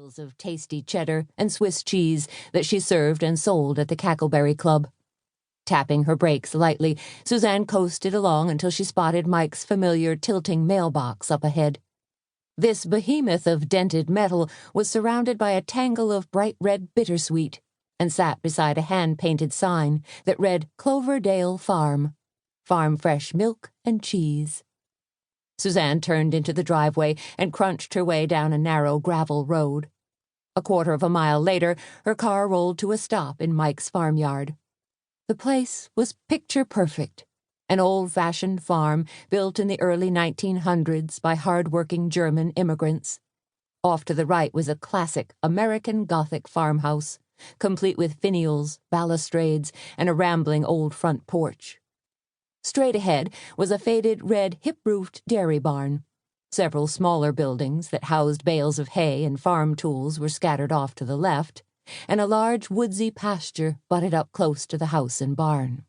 bales of tasty cheddar and Swiss cheese that she served and sold at the Cackleberry Club. Tapping her brakes lightly, Suzanne coasted along until she spotted Mike's familiar tilting mailbox up ahead. This behemoth of dented metal was surrounded by a tangle of bright red bittersweet and sat beside a hand-painted sign that read Cloverdale Farm, farm fresh milk and cheese. Suzanne turned into the driveway and crunched her way down a narrow gravel road. A quarter of a mile later, her car rolled to a stop in Mike's farmyard. The place was picture-perfect, an old-fashioned farm built in the early 1900s by hard-working German immigrants. Off to the right was a classic American Gothic farmhouse, complete with finials, balustrades, and a rambling old front porch. Straight ahead was a faded red hip-roofed dairy barn. Several smaller buildings that housed bales of hay and farm tools were scattered off to the left, and a large woodsy pasture butted up close to the house and barn.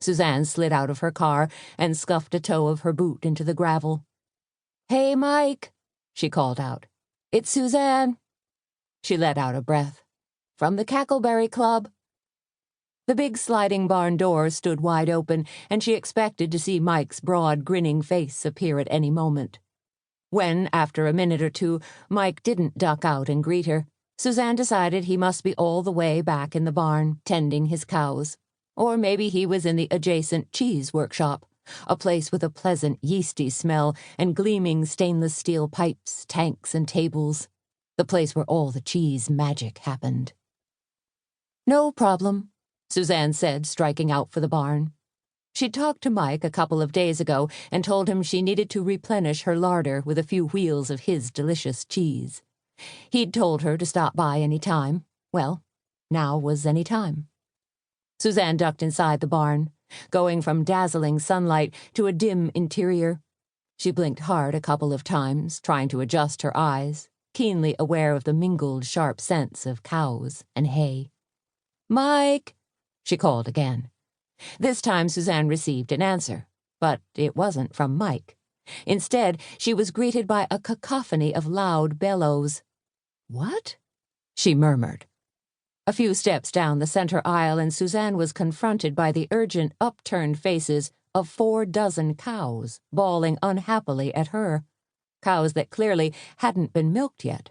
Suzanne slid out of her car and scuffed a toe of her boot into the gravel. "Hey, Mike," she called out. "It's Suzanne." She let out a breath. "From the Cackleberry Club." The big sliding barn door stood wide open, and she expected to see Mike's broad, grinning face appear at any moment. When, after a minute or two, Mike didn't duck out and greet her, Suzanne decided he must be all the way back in the barn, tending his cows. Or maybe he was in the adjacent cheese workshop, a place with a pleasant, yeasty smell and gleaming stainless steel pipes, tanks, and tables. The place where all the cheese magic happened. "No problem," Suzanne said, striking out for the barn. She'd talked to Mike a couple of days ago and told him she needed to replenish her larder with a few wheels of his delicious cheese. He'd told her to stop by any time. Well, now was any time. Suzanne ducked inside the barn, going from dazzling sunlight to a dim interior. She blinked hard a couple of times, trying to adjust her eyes, keenly aware of the mingled sharp scents of cows and hay. "Mike!" she called again. This time Suzanne received an answer, but it wasn't from Mike. Instead, she was greeted by a cacophony of loud bellows. "What?" she murmured. A few steps down the center aisle, and Suzanne was confronted by the urgent, upturned faces of 4 dozen cows bawling unhappily at her. Cows that clearly hadn't been milked yet.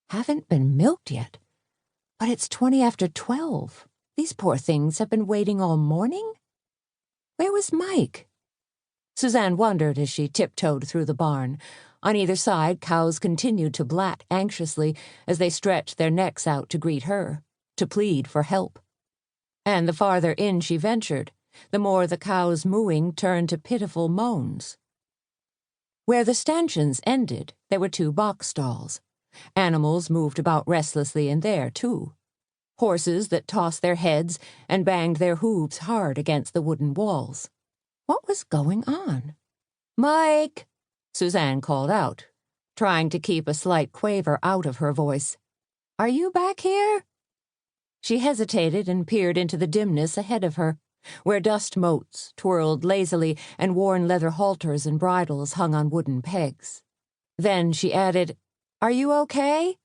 Haven't been milked yet? But it's 20 after 12. These poor things have been waiting all morning? Where was Mike? Suzanne wondered as she tiptoed through the barn. On either side, cows continued to blat anxiously as they stretched their necks out to greet her, to plead for help. And the farther in she ventured, the more the cows' mooing turned to pitiful moans. Where the stanchions ended, there were 2 box stalls. Animals moved about restlessly in there, too. Horses that tossed their heads and banged their hooves hard against the wooden walls. What was going on? "Mike!" Suzanne called out, trying to keep a slight quaver out of her voice. "Are you back here?" She hesitated and peered into the dimness ahead of her, where dust motes twirled lazily and worn leather halters and bridles hung on wooden pegs. Then she added, "Are you okay?"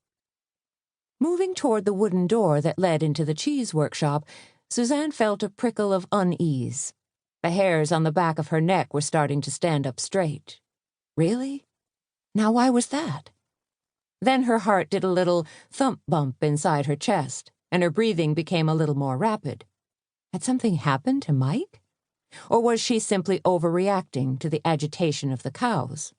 Moving toward the wooden door that led into the cheese workshop, Suzanne felt a prickle of unease. The hairs on the back of her neck were starting to stand up straight. Really? Now why was that? Then her heart did a little thump-bump inside her chest, and her breathing became a little more rapid. Had something happened to Mike? Or was she simply overreacting to the agitation of the cows?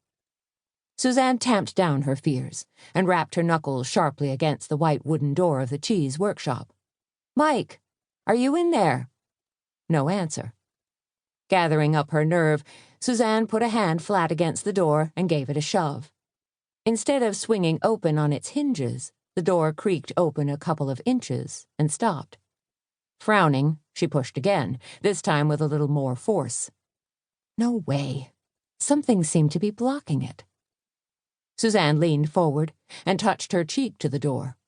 Suzanne tamped down her fears and rapped her knuckles sharply against the white wooden door of the cheese workshop. "Mike, are you in there?" No answer. Gathering up her nerve, Suzanne put a hand flat against the door and gave it a shove. Instead of swinging open on its hinges, the door creaked open a couple of inches and stopped. Frowning, she pushed again, this time with a little more force. No way. Something seemed to be blocking it. Suzanne leaned forward and touched her cheek to the door,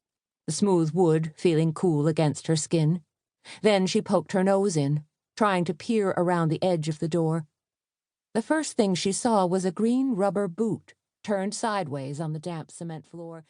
the smooth wood feeling cool against her skin. Then she poked her nose in, trying to peer around the edge of the door. The first thing she saw was a green rubber boot turned sideways on the damp cement floor.